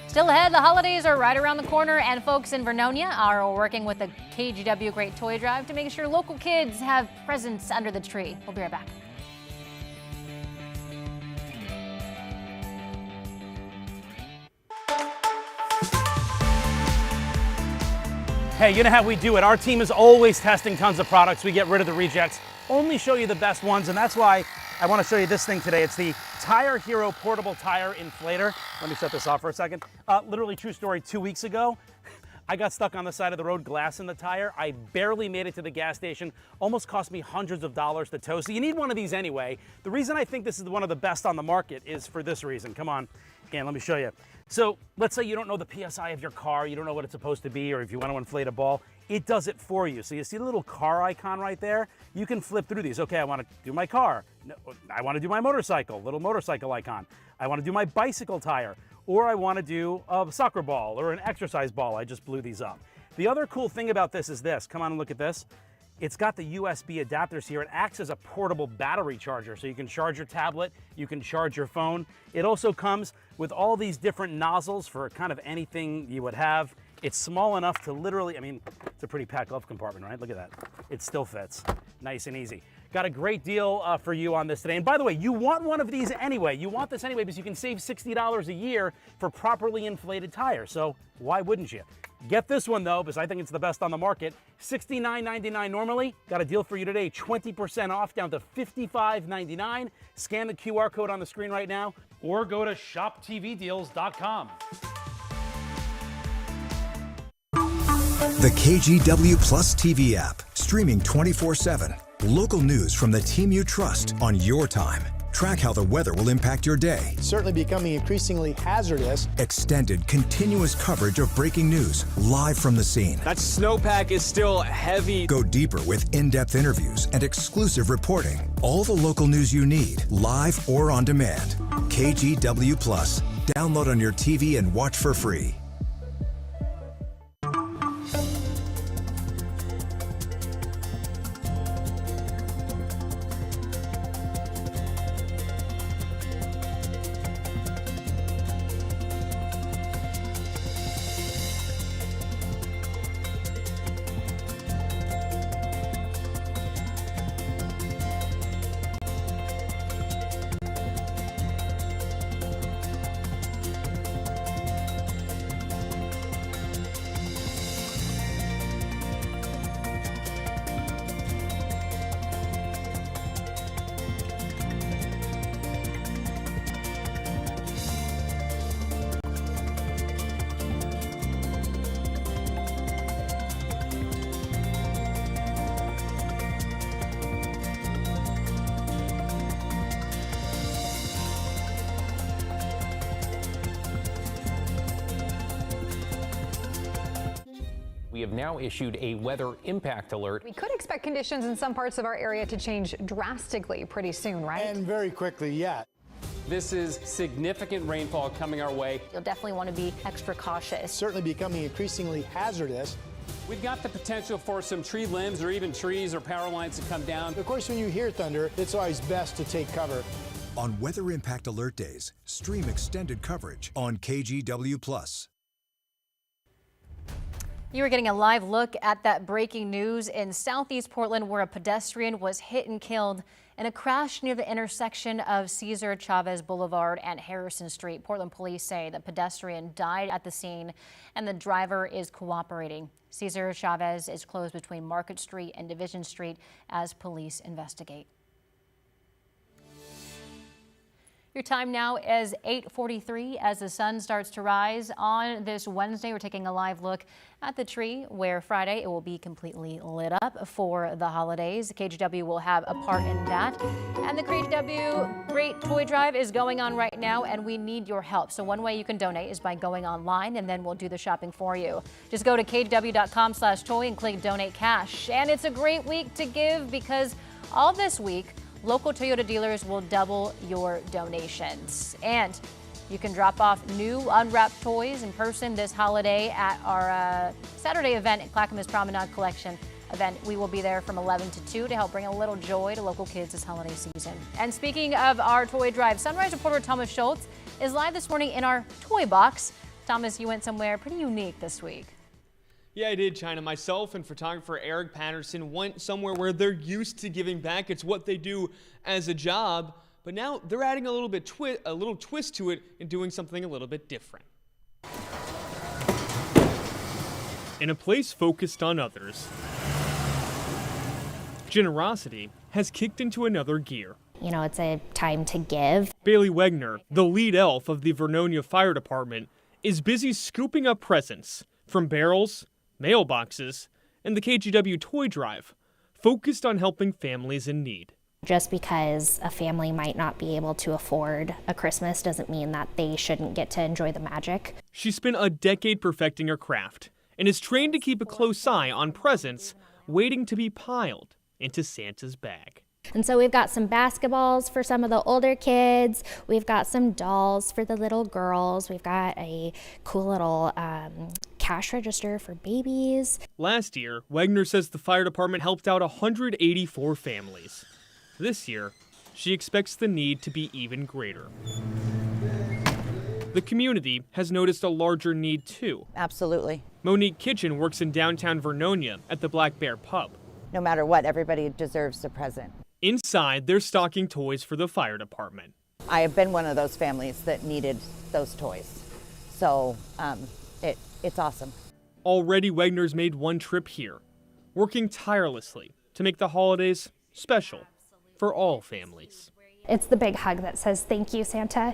Still ahead, the holidays are right around the corner, and folks in Vernonia are working with the KGW Great Toy Drive to make sure local kids have presents under the tree. We'll be right back. Hey, you know how we do it. Our team is always testing tons of products. We get rid of the rejects, only show you the best ones, and that's why I want to show you this thing today. It's the Tire Hero Portable Tire Inflator. Let me shut this off for a second. Literally true story, 2 weeks ago, I got stuck on the side of the road, glass in the tire. I barely made it to the gas station. Almost cost me hundreds of dollars to tow. So you need one of these anyway. The reason I think this is one of the best on the market is for this reason. Come on, and let me show you. So let's say you don't know the PSI of your car, you don't know what it's supposed to be, or if you want to inflate a ball, it does it for you. So you see the little car icon right there? You can flip through these. Okay, I want to do my car. No, I want to do my motorcycle, little motorcycle icon. I want to do my bicycle tire, or I want to do a soccer ball or an exercise ball. I just blew these up. The other cool thing about this is this. Come on and look at this. It's got the USB adapters here. It acts as a portable battery charger, so you can charge your tablet, you can charge your phone. It also comes with all these different nozzles for kind of anything you would have. It's small enough to literally, I mean, it's a pretty packed glove compartment, right? Look at that. It still fits. Nice and easy. Got a great deal for you on this today. And by the way, you want one of these anyway. You want this anyway because you can save $60 a year for properly inflated tires. So why wouldn't you? Get this one though, because I think it's the best on the market. $69.99 normally. Got a deal for you today. 20% off down to $55.99. Scan the QR code on the screen right now or go to shoptvdeals.com. The KGW Plus TV app, streaming 24/7. Local news from the team you trust on your time. Track how the weather will impact your day. Certainly becoming increasingly hazardous. Extended, continuous coverage of breaking news, live from the scene. That snowpack is still heavy. Go deeper with in-depth interviews and exclusive reporting. All the local news you need, live or on demand. KGW Plus. Download on your TV and watch for free. We have now issued a weather impact alert. We could expect conditions in some parts of our area to change drastically pretty soon, right? And very quickly, yeah. This is significant rainfall coming our way. You'll definitely want to be extra cautious. Certainly becoming increasingly hazardous. We've got the potential for some tree limbs or even trees or power lines to come down. Of course, when you hear thunder, it's always best to take cover. On weather impact alert days, stream extended coverage on KGW+. You were getting a live look at that breaking news in southeast Portland, where a pedestrian was hit and killed in a crash near the intersection of Cesar Chavez Boulevard and Harrison Street. Portland police say the pedestrian died at the scene and the driver is cooperating. Cesar Chavez is closed between Market Street and Division Street as police investigate. Your time now is 8:43 as the sun starts to rise on this Wednesday. We're taking a live look at the tree, where Friday it will be completely lit up for the holidays. KGW will have a part in that. And the KGW Great Toy Drive is going on right now, and we need your help. So one way you can donate is by going online, and then we'll do the shopping for you. Just go to kgw.com/toy and click Donate Cash. And it's a great week to give, because all this week, local Toyota dealers will double your donations. And you can drop off new unwrapped toys in person this holiday at our Saturday event at Clackamas Promenade Collection event. We will be there from 11 to 2 to help bring a little joy to local kids this holiday season. And speaking of our toy drive, Sunrise reporter Thomas Schultz is live this morning in our toy box. Thomas, you went somewhere pretty unique this week. Yeah, I did, China. Myself and photographer Eric Patterson went somewhere where they're used to giving back. It's what they do as a job, but now they're adding a little twist to it and doing something a little bit different. In a place focused on others, generosity has kicked into another gear. You know, it's a time to give. Bailey Wegner, the lead elf of the Vernonia Fire Department, is busy scooping up presents from barrels, mailboxes, and the KGW Toy Drive, focused on helping families in need. Just because a family might not be able to afford a Christmas doesn't mean that they shouldn't get to enjoy the magic. She spent a decade perfecting her craft and is trained to keep a close eye on presents waiting to be piled into Santa's bag. And so we've got some basketballs for some of the older kids. We've got some dolls for the little girls. We've got a cool little cash register for babies. Last year, Wegner says the fire department helped out 184 families. This year, she expects the need to be even greater. The community has noticed a larger need too. Absolutely. Monique Kitchen works in downtown Vernonia at the Black Bear Pub. No matter what, everybody deserves a present. Inside, they're stocking toys for the fire department. I have been one of those families that needed those toys. So it's awesome. Already, Wegner's made one trip here, working tirelessly to make the holidays special for all families. It's the big hug that says, "Thank you, Santa."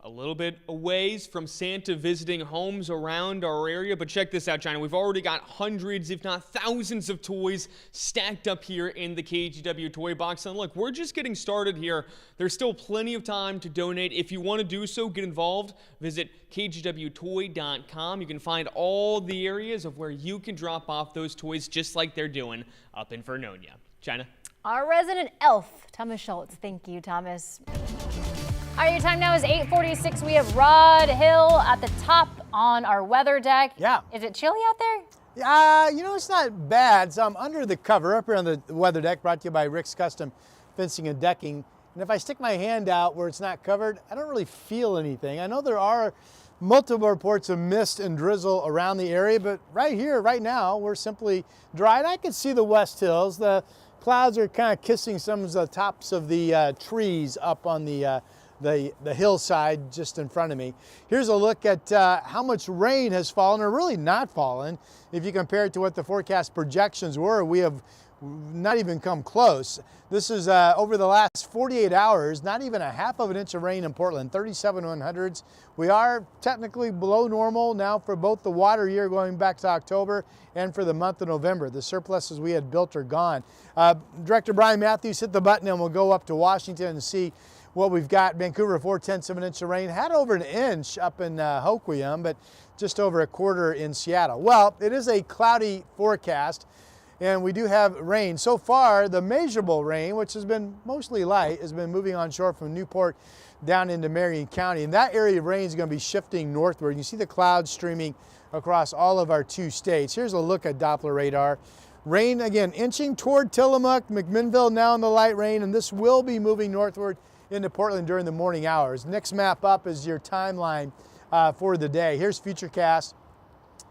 A little bit a ways from Santa visiting homes around our area, but check this out, China. We've already got hundreds, if not thousands, of toys stacked up here in the KGW Toy Box. And look, we're just getting started here. There's still plenty of time to donate. If you want to do so, get involved. Visit kgwtoy.com. You can find all the areas of where you can drop off those toys, just like they're doing up in Vernonia. China. Our resident elf, Thomas Schultz. Thank you, Thomas. All right, your time now is 8:46. We have Rod Hill at the top on our weather deck. Yeah. Is it chilly out there? You know, it's not bad. So I'm under the cover up here on the weather deck, brought to you by Rick's Custom Fencing and Decking. And if I stick my hand out where it's not covered, I don't really feel anything. I know there are multiple reports of mist and drizzle around the area, but right here, right now, we're simply dry. And I can see the West Hills. The clouds are kind of kissing some of the tops of the trees up on the hillside just in front of me. Here's a look at how much rain has fallen, or really not fallen. If you compare it to what the forecast projections were, we have not even come close. This is over the last 48 hours, not even a half of an inch of rain in Portland, 37 100s. We are technically below normal now for both the water year going back to October and for the month of November. The surpluses we had built are gone. Director Brian Matthews, hit the button and we'll go up to Washington and see what we've got. Vancouver, 4/10 of an inch of rain. Had over an inch up in Hoquiam, but just over a quarter in Seattle. Well, it is a cloudy forecast, and we do have rain. So far, the measurable rain, which has been mostly light, has been moving onshore from Newport down into Marion County. And that area of rain is going to be shifting northward. You see the clouds streaming across all of our 2 states. Here's a look at Doppler radar. Rain again inching toward Tillamook, McMinnville now in the light rain, and this will be moving northward into Portland during the morning hours. Next map up is your timeline for the day. Here's Futurecast.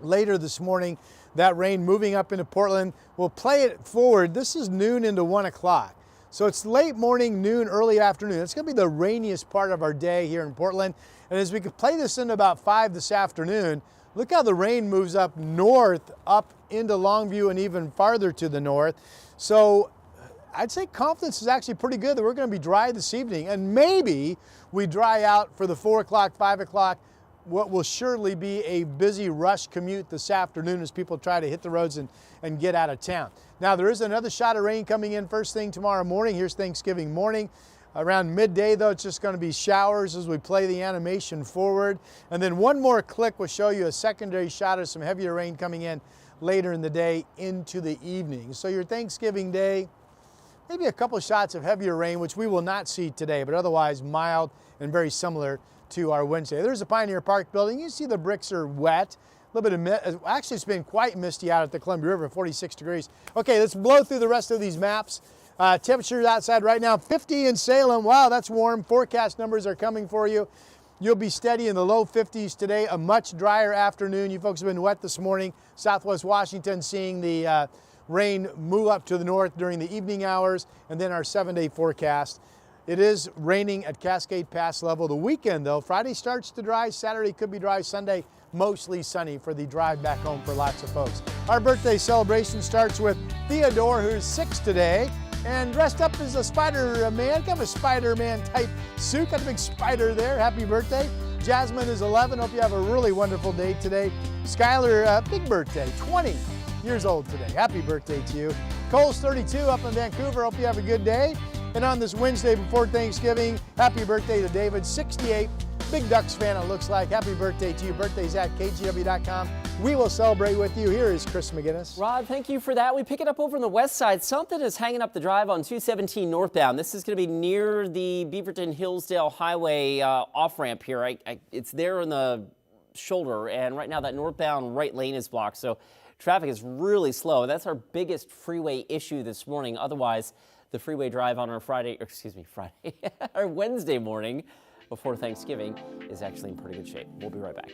Later this morning, that rain moving up into Portland. We'll play it forward. This is noon into 1 o'clock. So it's late morning, noon, early afternoon. It's going to be the rainiest part of our day here in Portland. And as we could play this into about 5 this afternoon, look how the rain moves up north, up into Longview and even farther to the north. So I'd say confidence is actually pretty good that we're going to be dry this evening. And maybe we dry out for the 4 o'clock, 5 o'clock, what will surely be a busy rush commute this afternoon as people try to hit the roads and get out of town. Now, there is another shot of rain coming in first thing tomorrow morning. Here's Thanksgiving morning. Around midday, though, it's just going to be showers as we play the animation forward. And then one more click will show you a secondary shot of some heavier rain coming in later in the day into the evening. So your Thanksgiving day, maybe a couple shots of heavier rain, which we will not see today, but otherwise mild and very similar to our Wednesday. There's a Pioneer Park building. You see the bricks are wet. A little bit of mist. Actually, it's been quite misty out at the Columbia River, 46 degrees. Okay, let's blow through the rest of these maps. Temperatures outside right now, 50 in Salem. Wow, that's warm. Forecast numbers are coming for you. You'll be steady in the low 50s today. A much drier afternoon. You folks have been wet this morning. Southwest Washington seeing the rain move up to the north during the evening hours, and then our 7-day forecast. It is raining at Cascade Pass level. The weekend, though, Friday starts to dry. Saturday could be dry. Sunday, mostly sunny for the drive back home for lots of folks. Our birthday celebration starts with Theodore, who's 6 today, and dressed up as a Spider-Man, kind of a Spider-Man type suit. Got a big spider there. Happy birthday. Jasmine is 11. Hope you have a really wonderful day today. Skylar, big birthday, 20 years old today. Happy birthday to you. Cole's 32 up in Vancouver. Hope you have a good day. And on this Wednesday before Thanksgiving, happy birthday to David, 68. Big Ducks fan, it looks like. Happy birthday to you. Birthday's at KGW.com. We will celebrate with you. Here is Chris McGinnis. Rod, thank you for that. We pick it up over on the west side. Something is hanging up the drive on 217 northbound. This is going to be near the Beaverton-Hillsdale Highway off-ramp here. It's there in the shoulder, and right now that northbound right lane is blocked. So traffic is really slow. That's our biggest freeway issue this morning. Otherwise, the freeway drive on our our Wednesday morning before Thanksgiving is actually in pretty good shape. We'll be right back.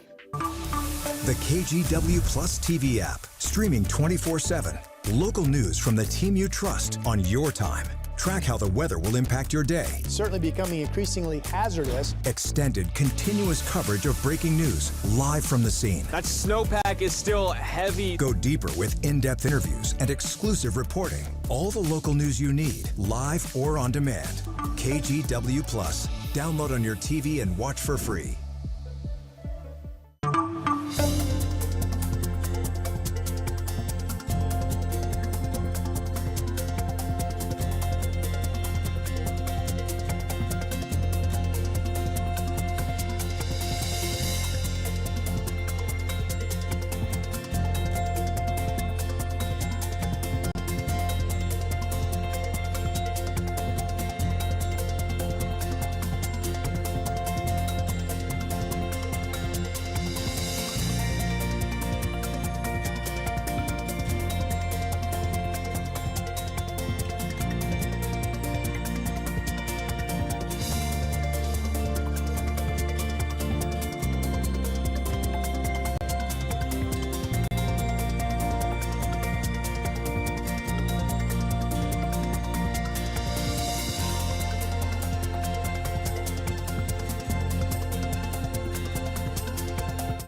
The KGW Plus TV app, streaming 24/7. Local news from the team you trust on your time. Track how the weather will impact your day. Certainly becoming increasingly hazardous. Extended, continuous coverage of breaking news live from the scene. That snowpack is still heavy. Go deeper with in-depth interviews and exclusive reporting. All the local news you need, live or on demand. KGW Plus. Download on your TV and watch for free.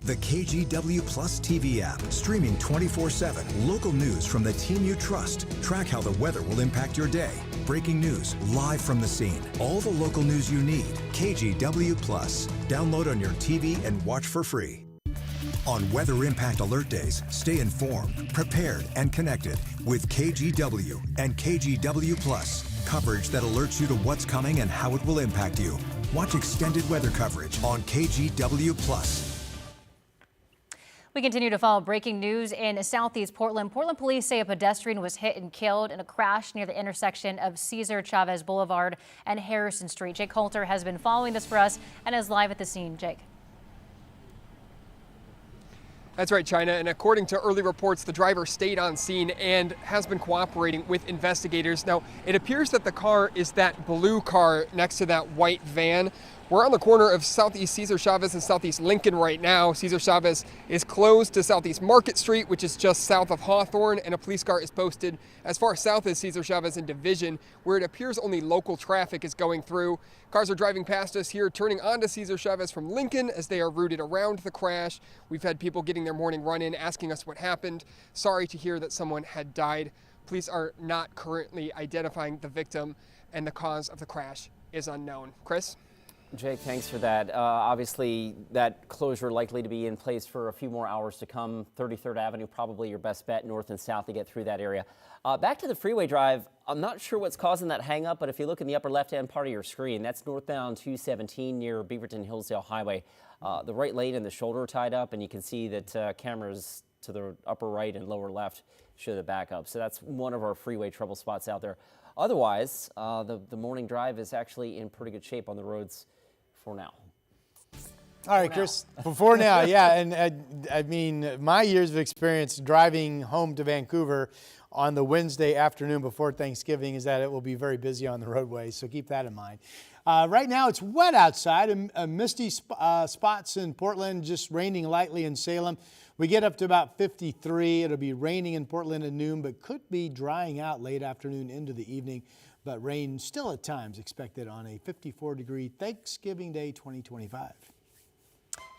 The KGW Plus TV app, streaming 24/7. Local news from the team you trust. Track how the weather will impact your day. Breaking news live from the scene. All the local news you need. KGW Plus. Download on your TV and watch for free. On Weather Impact Alert Days, stay informed, prepared, and connected with KGW and KGW Plus. Coverage that alerts you to what's coming and how it will impact you. Watch extended weather coverage on KGW Plus. We continue to follow breaking news in southeast Portland. Portland police say a pedestrian was hit and killed in a crash near the intersection of Cesar Chavez Boulevard and Harrison Street. Jake Holter has been following this for us and is live at the scene. Jake. That's right, China. And according to early reports, the driver stayed on scene and has been cooperating with investigators. Now, it appears that the car is that blue car next to that white van. We're on the corner of Southeast Cesar Chavez and Southeast Lincoln right now. Cesar Chavez is closed to Southeast Market Street, which is just south of Hawthorne, and a police car is posted as far south as Cesar Chavez in Division, where it appears only local traffic is going through. Cars are driving past us here, turning onto Cesar Chavez from Lincoln as they are routed around the crash. We've had people getting their morning run-in asking us what happened. Sorry to hear that someone had died. Police are not currently identifying the victim, and the cause of the crash is unknown. Chris? Jake, thanks for that. Obviously, that closure likely to be in place for a few more hours to come. 33rd Avenue, probably your best bet, north and south to get through that area. Back to the freeway drive, I'm not sure what's causing that hang up, but if you look in the upper left-hand part of your screen, that's northbound 217 near Beaverton Hillsdale Highway. The right lane and the shoulder are tied up, and you can see that cameras to the upper right and lower left show the backup. So that's one of our freeway trouble spots out there. Otherwise, the morning drive is actually in pretty good shape on the roads for now. All right, Chris, before now, yeah, and I mean, my years of experience driving home to Vancouver on the Wednesday afternoon before Thanksgiving is that it will be very busy on the roadways, so keep that in mind. Right now, it's wet outside, misty spots in Portland, just raining lightly in Salem. We get up to about 53. It'll be raining in Portland at noon, but could be drying out late afternoon into the evening. But rain still at times expected on a 54-degree Thanksgiving Day 2025.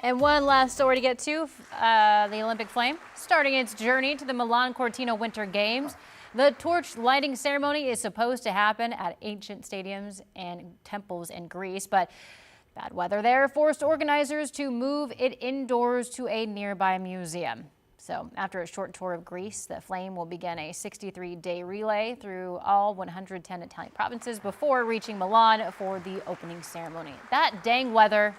And one last story to get to, the Olympic flame starting its journey to the Milan Cortina Winter Games. The torch lighting ceremony is supposed to happen at ancient stadiums and temples in Greece, but bad weather there forced organizers to move it indoors to a nearby museum. So after a short tour of Greece, the flame will begin a 63-day relay through all 110 Italian provinces before reaching Milan for the opening ceremony. That dang weather.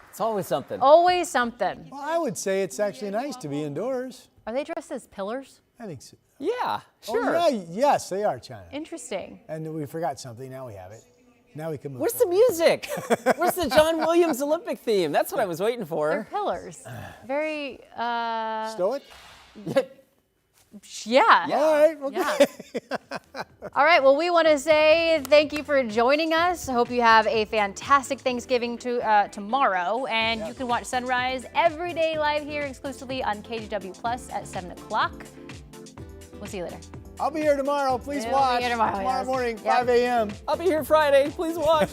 It's always something. Always something. Well, I would say it's actually nice to be indoors. Are they dressed as pillars? I think so. Yeah, sure. Oh, yeah, yes, they are, China. Interesting. And we forgot something. Now we have it. Now we can move. Where's the music? Where's the John Williams Olympic theme? That's what I was waiting for. They're pillars. Very, Stoic? Yeah. All right, okay. Yeah. All right, well, we want to say thank you for joining us. I hope you have a fantastic Thanksgiving tomorrow, and you can watch sunrise every day live here exclusively on KGW Plus at 7 o'clock. We'll see you later. I'll be here tomorrow. Please You'll watch. be here tomorrow, yes. Morning, Yep. 5 a.m. I'll be here Friday. Please watch.